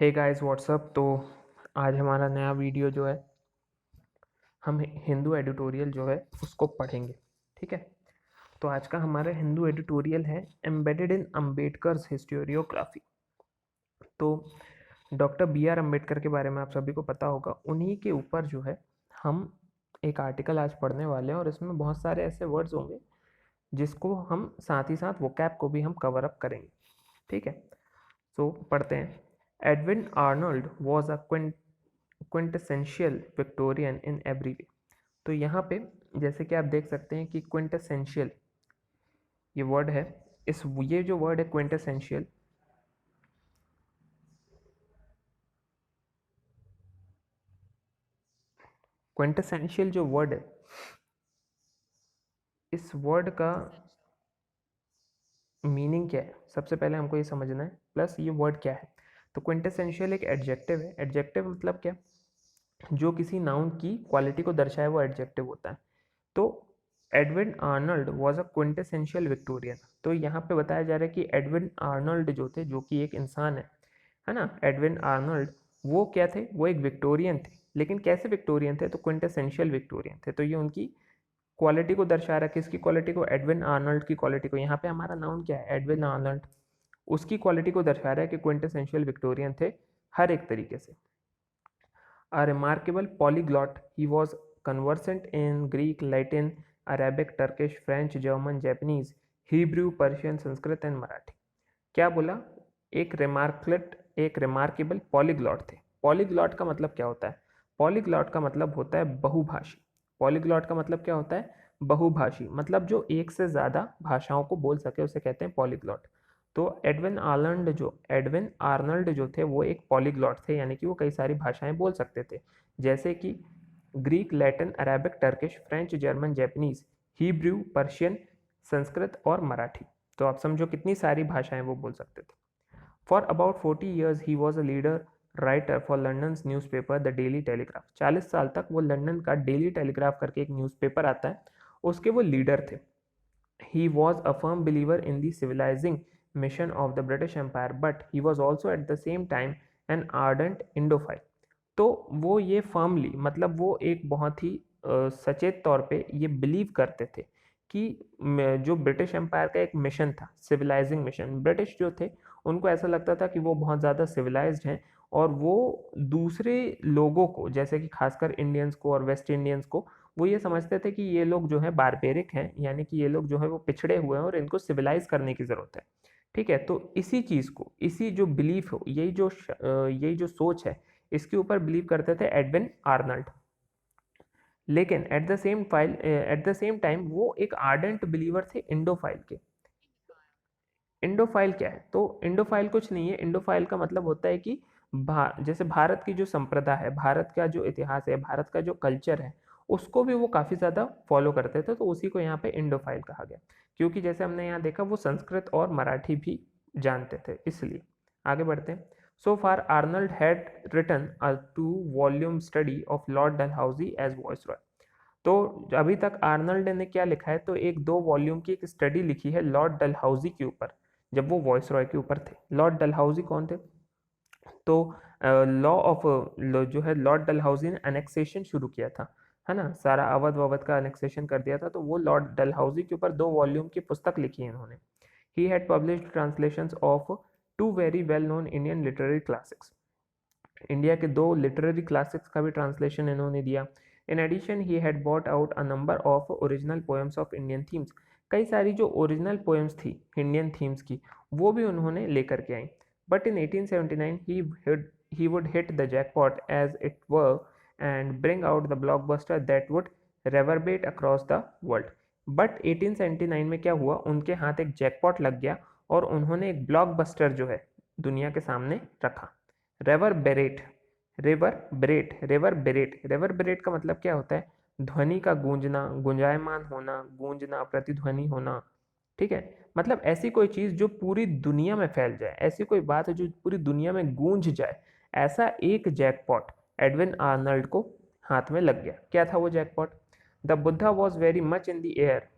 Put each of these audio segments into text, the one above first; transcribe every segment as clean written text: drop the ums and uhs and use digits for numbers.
Hey guys what's up. तो आज हमारा नया वीडियो जो है हम हिंदू एडिटोरियल जो है उसको पढ़ेंगे। ठीक है, तो आज का हमारा हिंदू एडिटोरियल है एम्बेडेड इन अम्बेडकर्स हिस्टोरियोग्राफी। तो डॉक्टर बी आर अम्बेडकर के बारे में आप सभी को पता होगा। उन्हीं के ऊपर जो है हम एक आर्टिकल आज पढ़ने वाले हैं और इसमें बहुत सारे ऐसे वर्ड्स होंगे जिसको हम साथ ही साथ वोकैब को भी हम कवर अप करेंगे। ठीक है, सो पढ़ते हैं। Edwin Arnold was a quintessential Victorian in every way. तो यहाँ पे जैसे कि आप देख सकते हैं कि क्विंटेसेंशियल ये वर्ड है। ये जो वर्ड है क्विंटेसेंशियल, क्विंटेसेंशियल जो वर्ड है, इस वर्ड का मीनिंग क्या है सबसे पहले हमको ये समझना है, प्लस ये वर्ड क्या है। तो क्विंटेसेंशियल एक एडजेक्टिव है। एडजेक्टिव मतलब क्या, जो किसी नाउन की क्वालिटी को दर्शाए वो एडजेक्टिव होता है। तो Edwin Arnold was a quintessential Victorian. तो यहाँ पे बताया जा रहा है कि एडविन आर्नल्ड जो थे, जो कि एक इंसान है ना, एडविन आर्नल्ड वो क्या थे, वो एक विक्टोरियन थे। लेकिन कैसे विक्टोरियन थे, तो क्विंटेसेंशियल विक्टोरियन थे। तो ये उनकी क्वालिटी को दर्शा रहा है। किसकी क्वालिटी को, एडविन आर्नल्ड की क्वालिटी को। यहाँ पे हमारा नाउन क्या है, एडविन आर्नल्ड, उसकी क्वालिटी को दर्शा रहा है कि क्विंटेसेंशियल विक्टोरियन थे हर एक तरीके से। A remarkable polyglot, he was conversant in Greek, Latin, Arabic, Turkish, French, German, Japanese, Hebrew, Persian, Sanskrit and Marathi. क्या बोला, एक रिमार्केबल पॉलीग्लॉट थे। पॉलीग्लॉट का मतलब क्या होता है, पॉलीग्लॉट का मतलब होता है बहुभाषी। पॉलीग्लॉट का मतलब क्या होता है, बहुभाषी, मतलब जो एक से ज़्यादा भाषाओं को बोल सके उसे कहते हैं पॉलीग्लॉट। तो एडविन आर्नल्ड जो थे वो एक पॉलीग्लॉट थे, यानी कि वो कई सारी भाषाएं बोल सकते थे, जैसे कि Greek, Latin, Arabic, Turkish, French, German, Japanese, Hebrew, Persian, Sanskrit और मराठी। तो आप समझो कितनी सारी भाषाएं वो बोल सकते थे। For about 40 years he was a leader writer for London newspaper the daily telegraph. 40 साल तक वो लंदन का डेली टेलीग्राफ करके एक न्यूज़पेपर आता है, उसके वो लीडर थे। He was a firm believer in the civilizing mission of the British Empire, but he was also at the same time an ardent Indophile. तो वो ये फर्मली, मतलब वो एक बहुत ही सचेत तौर पे ये बिलीव करते थे कि जो ब्रिटिश एम्पायर का एक मिशन था, सिविलाइजिंग मिशन, ब्रिटिश जो थे उनको ऐसा लगता था कि वो बहुत ज़्यादा सिविलाइज्ड हैं और वो दूसरे लोगों को, जैसे कि खासकर इंडियंस को और वेस्ट इंडियंस को, वो ये समझते थे कि ये लोग जो है बारबेरिक हैं, यानी कि ये लोग जो है वो पिछड़े हुए हैं और इनको सिविलाइज करने की ज़रूरत है। ठीक है, तो इसी चीज़ को, इसी जो बिलीफ हो, यही जो सोच है, इसके ऊपर बिलीव करते थे एडविन आर्नल्ड। लेकिन एट द सेम टाइम वो एक आर्डेंट बिलीवर थे इंडोफाइल के। इंडोफाइल क्या है, तो इंडोफाइल कुछ नहीं है। इंडोफाइल का मतलब होता है कि जैसे भारत की जो संप्रदाय है, भारत का जो इतिहास है, भारत का जो कल्चर है, उसको भी वो काफ़ी ज़्यादा फॉलो करते थे। तो उसी को यहाँ पे इंडोफाइल कहा गया, क्योंकि जैसे हमने यहाँ देखा वो संस्कृत और मराठी भी जानते थे, इसलिए। आगे बढ़ते हैं। So far Arnold had written a 2 volume study of lord Dalhousie as viceroy. तो अभी तक आर्नल्ड ने क्या लिखा है, तो एक 2 वॉल्यूम की एक स्टडी लिखी है लॉर्ड डलहौजी के ऊपर, जब वो वॉइस रॉय के ऊपर थे। लॉर्ड डलहौजी कौन थे, तो जो है लॉर्ड डलहौजी ने एनेक्सेशन शुरू किया था, है ना, सारा अवध ववध का एनेक्सेशन कर दिया था। तो वो लॉर्ड डलहौजी के ऊपर 2 वॉल्यूम की पुस्तक लिखी है इन्होंने। He had published translations of 2 very well known Indian literary classics. India के 2 लिटरेरी क्लासिक्स का भी ट्रांसलेशन इन्होंने दिया। In addition he had brought out a number of original poems of Indian themes. कई सारी जो ओरिजिनल पोएम्स थी Indian themes की, वो भी उन्होंने लेकर के आई। But in 1879 he would hit the jackpot as it were and bring out the blockbuster that would reverberate across the world. But 1879 में क्या हुआ, उनके हाथ एक जैकपॉट लग गया और उन्होंने एक ब्लॉकबस्टर जो है दुनिया के सामने रखा। रेवरबेरेट, रेवरबेरेट का मतलब क्या होता है, ध्वनि का गूंजना, गुंजायमान होना, गूंजना, प्रतिध्वनि होना। ठीक है, मतलब ऐसी कोई चीज जो पूरी दुनिया में फैल जाए, ऐसी कोई बात है जो पूरी दुनिया में गूंज जाए, ऐसा एक जैकपॉट एडविन आर्नल्ड को हाथ में लग गया। क्या था वो jackpot, the Buddha was very much in the air,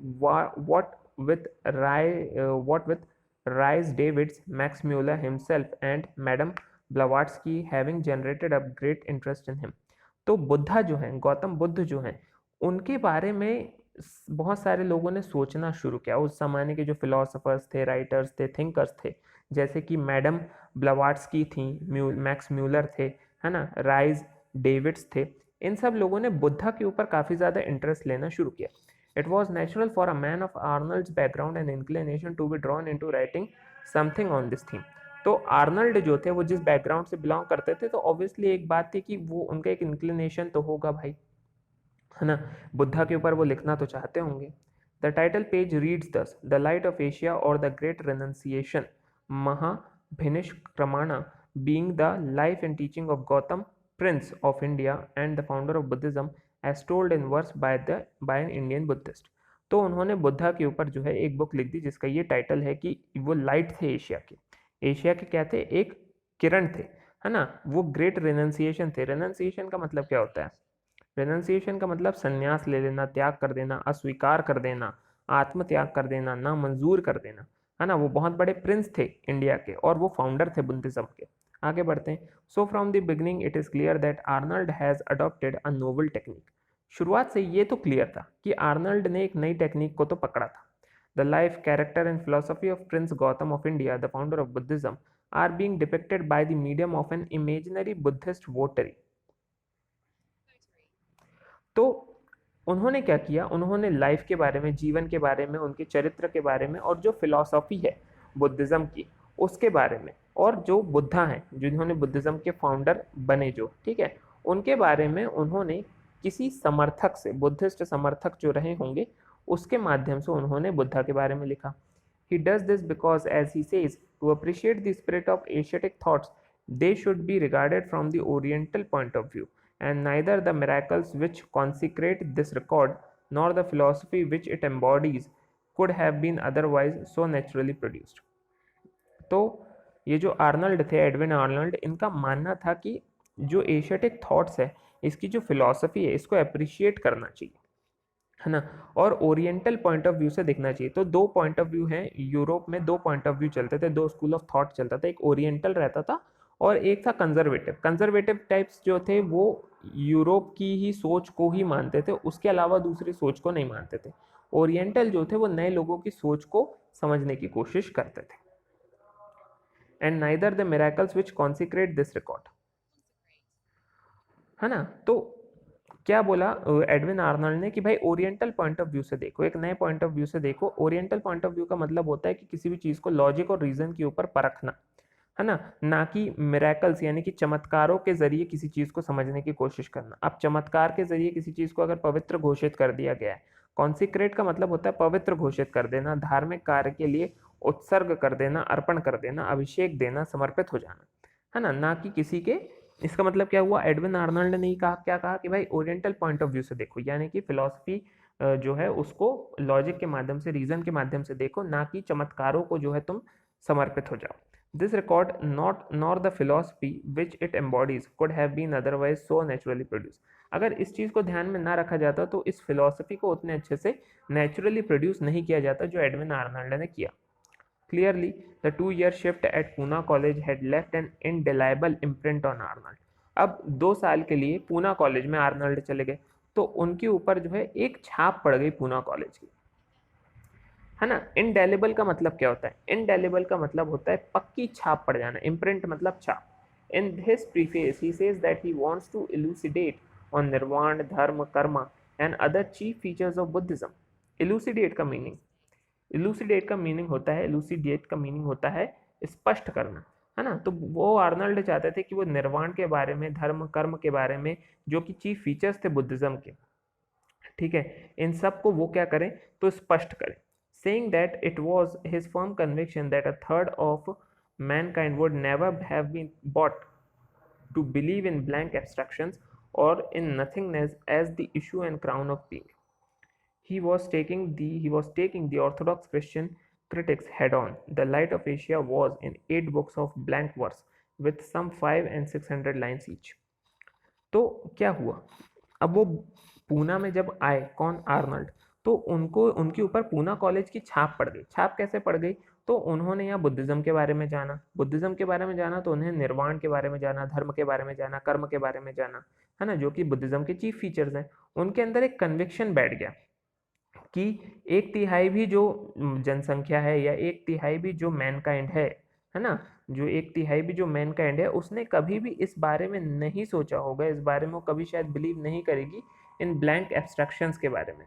what with Rhys Davids, Max Muller himself and madame Blavatsky having generated a great interest in him. तो बुद्धा जो हैं, गौतम बुद्ध जो हैं, उनके बारे में बहुत सारे लोगों ने सोचना शुरू किया। उस जमाने के जो फिलोसफर्स थे, राइटर्स थे, थिंकर्स थे, जैसे कि मैडम ब्लावाट्स्की थी, मैक्स म्यूलर थे, है ना, राइज डेविड्स थे, इन सब लोगों ने बुद्धा के ऊपर काफ़ी ज़्यादा इंटरेस्ट लेना शुरू किया। It was natural for a man of Arnold's background and inclination to be drawn into writing something on this theme. तो आर्नल्ड जो थे वो जिस बैकग्राउंड से बिलोंग करते थे, तो ऑब्वियसली एक बात थी कि वो उनका एक इंक्लिनेशन तो होगा भाई, है ना, बुद्धा के ऊपर वो लिखना तो चाहते होंगे। The title page reads thus, the light of Asia और the great renunciation Mahabhinishkramana being the life and teaching of Gautam, Prince of India and the founder of Buddhism, as told in verse by an Indian Buddhist। तो उन्होंने बुद्धा के ऊपर जो है एक book लिख दी जिसका ये टाइटल है कि वो लाइट थे एशिया के। एशिया के क्या थे? एक किरण थे, है ना। वो ग्रेट रेनन्सिएशन थे। रेनन्सिएशन का मतलब क्या होता है? रेनन्सिएशन का मतलब संन्यास ले लेना, त्याग कर देना, अस्वीकार कर देना, आत्म त्याग कर देना, ना मंजूर कर देना, है ना। वो बहुत बड़े प्रिंस थे इंडिया के और वो फाउंडर थे बुद्धिज्म के। आगे बढ़ते हैं। So from the beginning it is clear that Arnold has adopted a Nobel technique. शुरुआत से ये तो क्लियर था कि आर्नल्ड ने एक नई टेक्निक को तो पकड़ा था। The life, character and philosophy of prince Gautam of India, the founder of Buddhism, are being depicted by the medium of an imaginary Buddhist votary. तो उन्होंने क्या किया? उन्होंने लाइफ के बारे में, जीवन के बारे में, उनके चरित्र के बारे में और जो फिलॉसफी है बुद्धिज्म की उसके बारे में, और जो बुद्धा हैं जिन्होंने बुद्धिज्म के फाउंडर बने जो, ठीक है, उनके बारे में उन्होंने किसी समर्थक से, बुद्धिस्ट समर्थक जो रहे होंगे उसके माध्यम से उन्होंने बुद्धा के बारे में लिखा। He does this because, as he says, to appreciate the spirit of Asiatic thoughts, they should be regarded from the Oriental point of view, and neither the miracles which consecrate this record nor the philosophy which it embodies could have been otherwise so naturally produced। तो ये जो Arnold थे, Edwin Arnold, इनका मानना था कि जो Asiatic thoughts है, इसकी जो फिलॉसफी है, इसको अप्रिशिएट करना चाहिए, है ना, और ओरिएंटल पॉइंट ऑफ व्यू से देखना चाहिए। तो दो पॉइंट ऑफ व्यू हैं यूरोप में, दो पॉइंट ऑफ व्यू चलते थे, दो स्कूल ऑफ थॉट चलता था। एक ओरिएंटल रहता था और एक था कंजर्वेटिव। कंजर्वेटिव टाइप्स जो थे वो यूरोप की ही सोच को ही मानते थे, उसके अलावा दूसरी सोच को नहीं मानते थे। ओरिएंटल जो थे वो नए लोगों की सोच को समझने की कोशिश करते थे। And neither the miracles which consecrate this record, है ना। तो क्या बोला एडविन आर्नल्ड ने कि भाई ओरिएंटल पॉइंट ऑफ व्यू से देखो, एक नए पॉइंट ऑफ व्यू से देखो। ओरिएंटल पॉइंट ऑफ व्यू का मतलब होता है कि किसी भी चीज़ को लॉजिक और रीजन के ऊपर परखना, है ना कि मिरेकल्स यानी कि चमत्कारों के जरिए किसी चीज़ को समझने की कोशिश करना। अब चमत्कार के जरिए किसी चीज़ को अगर पवित्र घोषित कर दिया गया है, कॉन्सिक्रेट का मतलब होता है पवित्र घोषित कर देना, धार्मिक कार्य के लिए उत्सर्ग कर देना, अर्पण कर देना, अभिषेक देना, समर्पित हो जाना, है ना कि किसी के। इसका मतलब क्या हुआ? एडविन आर्नल्ड ने कहा, क्या कहा कि भाई ओरिएंटल पॉइंट ऑफ व्यू से देखो, यानी कि फिलॉसफी जो है उसको लॉजिक के माध्यम से, रीजन के माध्यम से देखो, ना कि चमत्कारों को जो है तुम समर्पित हो जाओ। This record not nor the philosophy which it embodies could have been otherwise so naturally produce. अगर इस चीज़ को ध्यान में ना रखा जाता तो इस फिलॉसफी को उतने अच्छे से नेचुरली प्रोड्यूस नहीं किया जाता जो एडविन आर्नल्ड ने किया। Clearly, the 2-year shift at Pune College had left an indelible imprint on Arnold। अब 2 साल के लिए पूना कॉलेज में आर्नल्ड चले गए तो उनके ऊपर जो है एक छाप पड़ गई पूना कॉलेज की, है ना। इनडेलिबल का मतलब क्या होता है? इनडेलिबल का मतलब होता है पक्की छाप पड़ जाना, इम्प्रिंट मतलब छाप। In his preface he says that he wants to elucidate on nirvana, dharma, karma and other chief features of Buddhism. Elucidate का मीनिंग, इलूसिडेट का मीनिंग होता है, इलूसिडेट का मीनिंग होता है स्पष्ट करना, है ना। तो वो आर्नल्ड चाहते थे कि वो निर्वाण के बारे में, धर्म कर्म के बारे में, जो कि चीफ फीचर्स थे बुद्धिज्म के, ठीक है, इन सब को वो क्या करें तो स्पष्ट करें। Saying that it was his firm conviction that a third of mankind would never have been brought to believe in blank abstractions और in nothingness as the issue and crown of being. He was taking the Orthodox Christian critics head on. The Light of Asia was in 8 books of blank verse with some 500 and 600 lines each। तो क्या हुआ? अब वो पूना में जब आए, कौन? Arnold, तो उनको उनके ऊपर पूना कॉलेज की छाप पड़ गई। छाप कैसे पड़ गई? तो उन्होंने यहाँ बुद्धिज्म के बारे में जाना, बुद्धिज्म के बारे में जाना तो उन्हें निर्वाण के बारे में जाना, धर्म के बारे में जाना, कर्म के बारे में जाना, है ना, जो कि बुद्धिज्म के चीफ फीचर्स हैं। उनके अंदर एक कन्विक्शन बैठ गया कि 1/3 भी जो जनसंख्या है या 1/3 भी जो मैनकाइंड है ना, जो 1/3 भी जो मैनकाइंड है, उसने कभी भी इस बारे में नहीं सोचा होगा, इस बारे में वो कभी शायद बिलीव नहीं करेगी इन ब्लैंक एब्स्ट्रैक्शंस के बारे में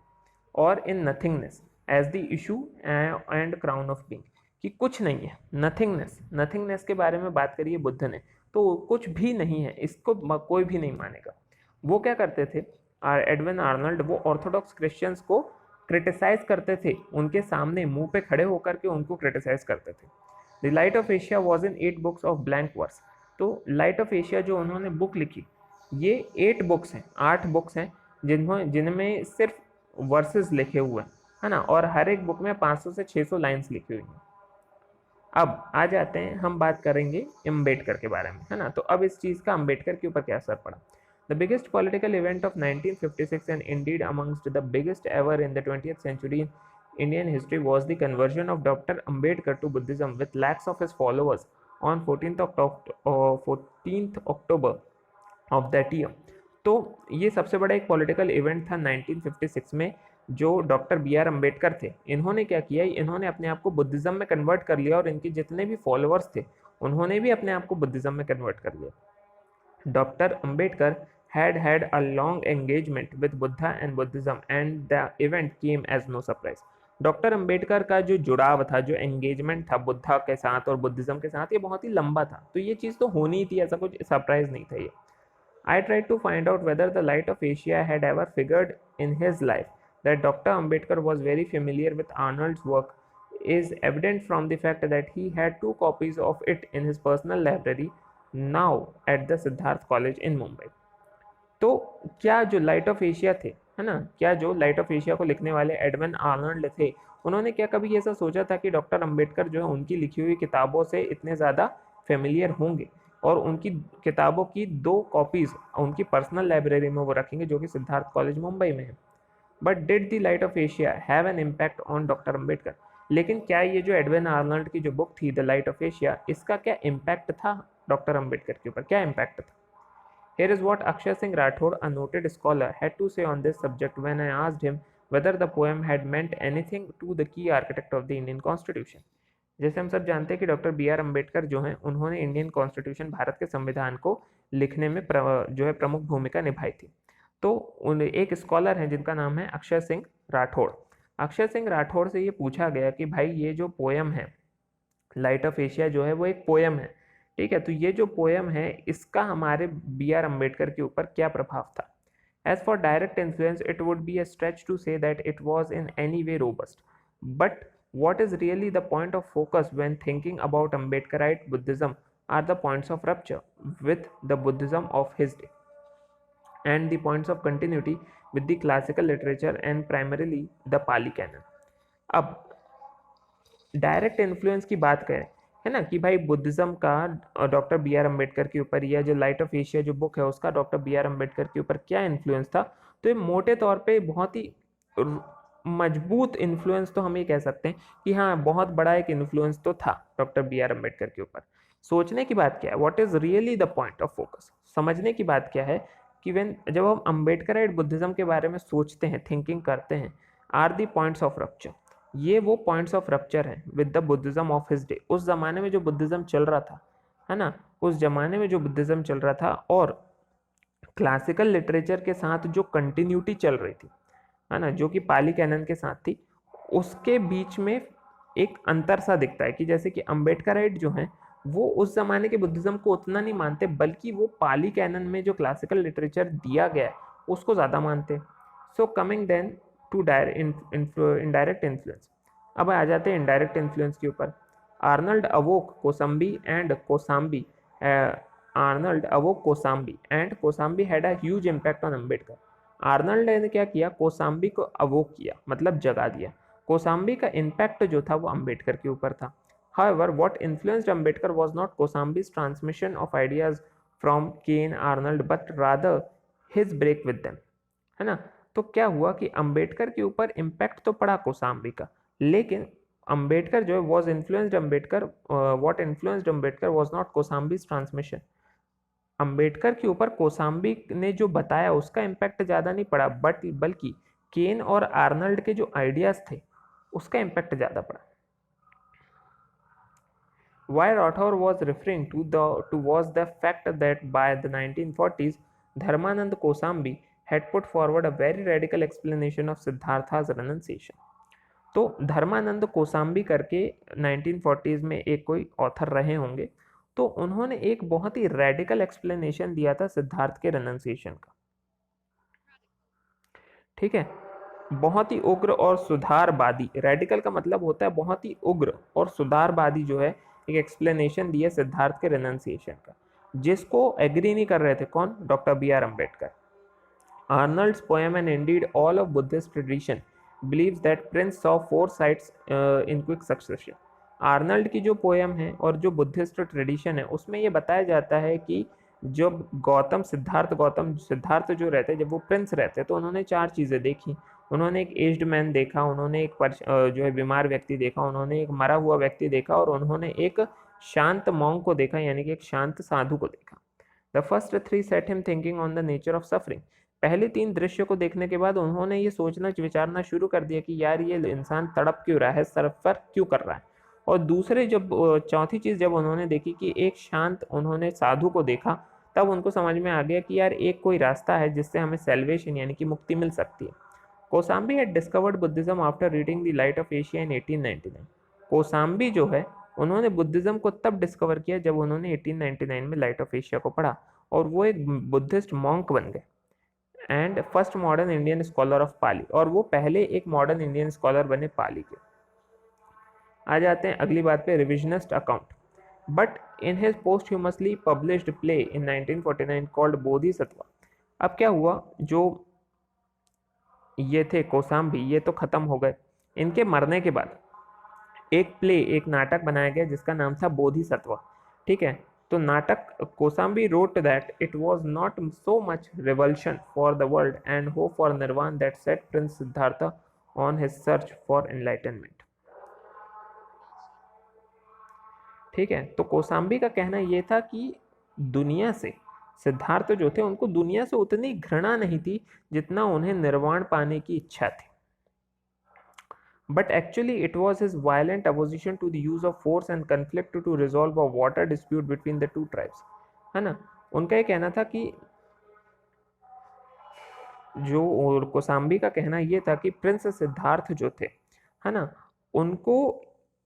और in nothingness as the issue and crown of being, कि कुछ नहीं है, नथिंगनेस के बारे में बात करिए बुद्ध ने, तो कुछ भी नहीं है, इसको कोई भी नहीं मानेगा। वो क्या करते थे, एडविन आर्नल्ड, वो ऑर्थोडॉक्स क्रिश्चियंस को क्रिटिसाइज करते थे, उनके सामने मुंह पे खड़े होकर के उनको क्रिटिसाइज करते थे। The light of Asia was in 8 books of blank verse. तो लाइट ऑफ एशिया जो उन्होंने बुक लिखी, ये 8 बुक्स हैं, 8 बुक्स हैं जिनमें सिर्फ वर्सेस लिखे हुए हैं, है ना, और हर एक बुक में 500 से 600 लाइन्स लिखी हुई हैं। अब आ जाते हैं, हम बात करेंगे अम्बेडकर के बारे में, है ना। तो अब इस चीज़ का अम्बेडकर के ऊपर क्या असर पड़ा। The biggest political event of 1956 and indeed amongst the biggest ever in the 20th century in Indian history was the conversion of Dr. Ambedkar to Buddhism with lakhs of his followers on 14th October of that year। तो ये सबसे बड़ा एक political event था 1956 में, जो doctor B R Ambedkar थे, इन्होंने क्या किया, इन्होंने अपने आप को बुद्धिज्म में कन्वर्ट कर लिया और इनके जितने भी फॉलोअर्स थे उन्होंने भी अपने आप को बुद्धिज्म में कन्वर्ट कर लिया। Doctor Ambedkar had a long engagement with Buddha and Buddhism and the event came as no surprise। Doctor Ambedkar का जो जुड़ाव था, जो एंगेजमेंट था बुद्धा के साथ और बुद्धिज्म के साथ, ये बहुत ही लंबा था, तो ये चीज़ तो होनी ही थी, ऐसा कुछ सरप्राइज नहीं था ये। I tried to find out whether the Light of Asia had ever figured in his life that Dr. Ambedkar was very familiar with Arnold's work is evident from the fact that he had 2 copies of it in his personal library now at the Siddharth College in Mumbai। तो क्या जो light of Asia थे, है ना, क्या जो light of Asia को लिखने वाले एडविन आर्नल्ड थे, उन्होंने क्या कभी ऐसा सोचा था कि डॉक्टर अंबेडकर जो है उनकी लिखी हुई किताबों से इतने ज़्यादा फेमिलियर होंगे और उनकी किताबों की 2 कॉपीज़ उनकी पर्सनल लाइब्रेरी में वो रखेंगे, जो कि सिद्धार्थ कॉलेज मुंबई में है। But did the light of Asia have an impact on doctor Ambedkar. लेकिन क्या ये जो एडविन आर्नल्ड की जो बुक थी द लाइट ऑफ एशिया, इसका क्या इम्पैक्ट था डॉक्टर अंबेडकर के ऊपर, क्या इम्पैक्ट था। Here is what Akshay Singh Rathod, a noted scholar, had to say on this subject when I asked him whether the poem had meant anything to the key architect of the Indian Constitution। जैसे हम सब जानते हैं कि doctor B R Ambedkar जो हैं, उन्होंने Indian constitution, Bharat के संविधान को लिखने में जो है प्रमुख भूमिका निभाई थी। तो एक स्कॉलर हैं जिनका नाम है अक्षय सिंह राठौड़। अक्षय सिंह राठौड़ से ये पूछा गया कि भाई ये जो पोएम है लाइट ऑफ एशिया जो है वो एक पोएम है, ठीक है, तो ये जो पोएम है इसका हमारे बी आर अम्बेडकर के ऊपर क्या प्रभाव था। As for direct influence it would be a stretch to say that it was in any way robust, but what is really the point of focus when thinking about Ambedkarite Buddhism are the points of rupture with the Buddhism of his day and the points of continuity with the classical literature and primarily the Pali canon। अब direct influence की बात करें, है ना, कि भाई Buddhism का doctor B R Ambedkar के ऊपर या जो लाइट ऑफ एशिया जो बुक है उसका डॉक्टर बी आर अम्बेडकर के ऊपर क्या इन्फ्लुएंस था, तो ये मोटे तौर पे बहुत ही मजबूत इन्फ्लुएंस तो हम ये कह सकते हैं कि हाँ बहुत बड़ा एक इन्फ्लुएंस तो था डॉक्टर बी आर अम्बेडकर के ऊपर। सोचने की बात क्या है, what is really the point of focus, समझने की बात क्या है कि जब हम अम्बेडकराइट बुद्धिज्म के बारे में सोचते हैं, थिंकिंग करते हैं, are the points of rupture, ये वो पॉइंट्स ऑफ रप्चर हैं with the Buddhism of his day. उस जमाने में जो बुद्धिज्म चल रहा था, है ना, उस जमाने में जो बुद्धिज्म चल रहा था और क्लासिकल लिटरेचर के साथ जो कंटिन्यूटी चल रही थी, है ना, जो कि पाली कैनन के साथ थी, उसके बीच में एक अंतर सा दिखता है कि जैसे कि अम्बेडकराइट जो हैं वो उस जमाने के बुद्धिज्म को उतना नहीं मानते, बल्कि वो पाली कैनन में जो क्लासिकल लिटरेचर दिया गया है उसको ज़्यादा मानते। So coming then to indirect influence. अब आ जाते हैं इनडायरेक्ट इन्फ्लुएंस के ऊपर। Arnold awoke Kosambi and Kosambi and Kosambi had a huge impact on Ambedkar. Arnold ने क्या किया, कोसाम्बी को अवोक किया, मतलब जगा दिया। कोसाम्बी का इम्पैक्ट जो था वो अम्बेडकर के ऊपर था। However, what influenced Ambedkar was not Kosambi's transmission of ideas from Kane Arnold, but rather his break with them, है ना। तो क्या हुआ कि अंबेडकर के ऊपर इम्पैक्ट तो पड़ा कोसाम्बी का, लेकिन अंबेडकर जो है was influenced Ambedkar what influenced Ambedkar was not Kosambi's transmission. Ambedkar के ऊपर कोसाम्बी ने जो बताया उसका इम्पैक्ट ज़्यादा नहीं पड़ा, बल्कि केन और आर्नल्ड के जो आइडियाज थे उसका इम्पैक्ट ज़्यादा पड़ा। Why Rathore was referring to was the fact that by the 1940s, Dharmanand Kosambi had put forward a very radical explanation of Siddhartha's renunciation. तो धर्मानंद कोसाम्बी करके 1940s में एक कोई ऑथर रहे होंगे, तो उन्होंने एक बहुत ही रेडिकल एक्सप्लेनेशन दिया था सिद्धार्थ के रेनन्सिएशन का। ठीक है, बहुत ही उग्र और सुधारवादी, रेडिकल का मतलब होता है बहुत ही उग्र और सुधारवादी जो है एक एक्सप्लेनेशन दिया सिद्धार्थ के रेनन्सिएशन का, जिसको एग्री नहीं कर रहे थे कौन? Doctor B R Ambedkar. Arnold's poem and indeed all of Buddhist tradition believes that prince saw 4 sights in quick succession. Arnold की जो पोएम है और जो बुद्धिस्ट ट्रेडिशन है उसमें ये बताया जाता है कि जब सिद्धार्थ जो रहते, जब वो प्रिंस रहते तो उन्होंने 4 चीज़ें देखी। उन्होंने एक एज्ड मैन देखा, उन्होंने एक जो है बीमार व्यक्ति देखा, उन्होंने एक मरा हुआ व्यक्ति देखा और उन्होंने एक शांत मॉन्क को देखा, यानी कि एक शांत साधु को देखा। The first 3 set him thinking on the nature of suffering. पहले 3 दृश्य को देखने के बाद उन्होंने ये सोचना विचारना शुरू कर दिया कि यार ये इंसान तड़प क्यों रहा है, सफ़र क्यों कर रहा है। और दूसरे जब चौथी चीज़ जब उन्होंने देखी कि एक शांत उन्होंने साधु को देखा, तब उनको समझ में आ गया कि यार एक कोई रास्ता है जिससे हमें सेल्वेशन यानी कि मुक्ति मिल सकती है। Kosambi had discovered Buddhism after reading the light of Asia in 1899। Kosambi जो है उन्होंने बुद्धिज्म को तब डिस्कवर किया जब उन्होंने 1899 में लाइट ऑफ एशिया को पढ़ा और वो एक बुद्धिस्ट मॉन्क बन गए। And first modern Indian scholar of Pali, और वो पहले एक मॉडर्न इंडियन स्कॉलर बने पाली के। आ जाते हैं अगली बात पे, revisionist account. But in his posthumously published play in 1949 called Bodhisattva. अब क्या हुआ, जो ये थे कोसाम्बी ये तो खत्म हो गए, इनके मरने के बाद एक नाटक बनाया गया जिसका नाम था बोधिसत्व। ठीक है, तो नाटक Kosambi wrote that it was not so much revulsion for the world and hope for nirvana that set Prince Siddhartha on his search for enlightenment। ठीक है, तो कोसाम्बी का कहना यह था कि दुनिया से सिद्धार्थ जो थे उनको दुनिया से उतनी घृणा नहीं थी जितना उन्हें निर्वाण पाने की इच्छा थी। But actually it was his violent opposition to the use of force and conflict to resolve a water dispute between the two tribes, है ना। उनका ये कहना था कि जो कोसाम्बी का कहना ये था कि प्रिंस सिद्धार्थ जो थे, है ना, उनको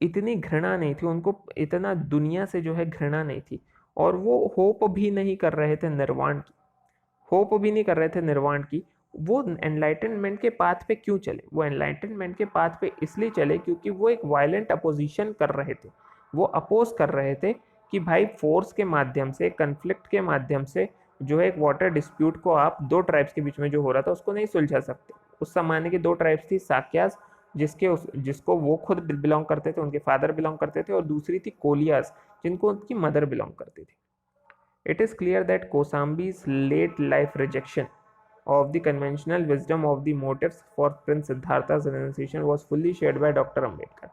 इतनी घृणा नहीं थी, उनको इतना दुनिया से जो है घृणा नहीं थी, और वो होप भी नहीं कर रहे थे निर्वाण की। वो एनलाइटनमेंट के पाथ पे क्यों चले? वो एनलाइटनमेंट के पाथ पे इसलिए चले क्योंकि वो एक वायलेंट अपोजिशन कर रहे थे। वो अपोज कर रहे थे कि भाई फोर्स के माध्यम से, कन्फ्लिक्ट के माध्यम से जो है एक वाटर डिस्प्यूट को आप 2 ट्राइब्स के बीच में जो हो रहा था उसको नहीं सुलझा सकते। उस जमाने की 2 ट्राइब्स थी, साक्यास जिसको वो खुद बिलोंग करते थे, उनके फादर बिलोंग करते थे, और दूसरी थी कोलियास जिनको उनकी मदर बिलोंग करती थी। It is clear that Kosambi's late life rejection of the conventional wisdom of the motives for Prince Siddhartha's renunciation was fully shared by Dr. Ambedkar।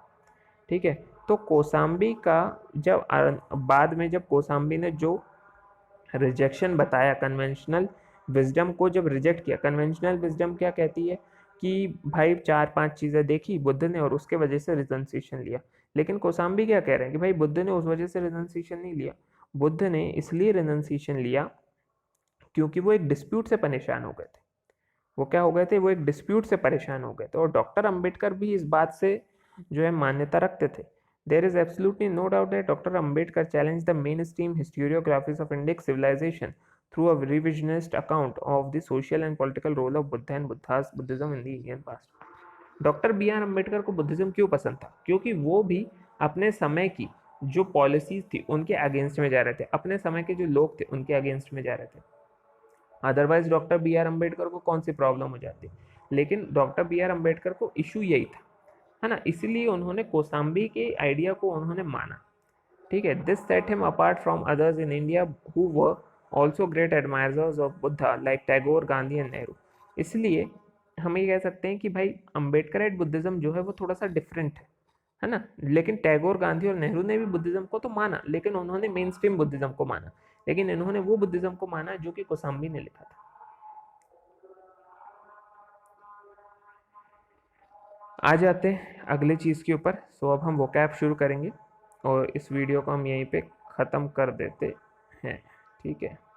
ठीक है, तो कोसाम्बी का जब बाद में जब कोसाम्बी ने जो रिजेक्शन बताया, कन्वेंशनल विजडम को जब रिजेक्ट किया, कन्वेंशनल विजडम क्या कहती है कि भाई 4-5 चीज़ें देखी बुद्ध ने और उसके वजह से रिजन्सिएशन लिया। लेकिन कोसाम्बी क्या कह रहे हैं कि भाई बुद्ध ने उस वजह से रिजन्सिएशन नहीं लिया, बुद्ध ने इसलिए रिजन्सिएशन लिया क्योंकि वो एक डिस्प्यूट से परेशान हो गए थे। वो क्या हो गए थे? वो एक डिस्प्यूट से परेशान हो गए थे। और डॉक्टर अंबेडकर भी इस बात से जो है मान्यता रखते थे। There is absolutely no doubt that doctor Ambedkar challenge the mainstream historiographies of Indian civilisation through a revisionist account of the social and political role of Buddha and Buddhism in the Indian past. Doctor B R Ambedkar को Buddhism क्यों पसंद था? क्योंकि वो भी अपने समय की जो पॉलिसीज थी उनके अगेंस्ट में जा रहे थे, अपने समय के जो लोग थे उनके अगेंस्ट में जा रहे थे। Otherwise doctor B R Ambedkar को कौन सी प्रॉब्लम हो जाती, लेकिन डॉक्टर बी आर अम्बेडकर को इशू यही था, है ना, इसलिए उन्होंने कोसाम्बी के आइडिया को उन्होंने माना। ठीक है, this set him apart from others in India who were also great admires of Buddha like Tagore, Gandhi and Nehru. इसलिए हम ये कह सकते हैं कि भाई अम्बेडकराइट बुद्धिज्म जो है वो थोड़ा सा डिफरेंट है, है ना। लेकिन टैगोर, गांधी और नेहरू ने भी बुद्धिज्म को तो माना, लेकिन उन्होंने मेन स्ट्रीम बुद्धिज्म को माना, लेकिन इन्होंने वो बुद्धिज्म को माना जो कि कोसाम्बी ने लिखा था। आ जाते हैं अगले चीज़ के ऊपर। सो अब हम वोकैब शुरू करेंगे और इस वीडियो को हम यहीं पे ख़त्म कर देते हैं। ठीक है।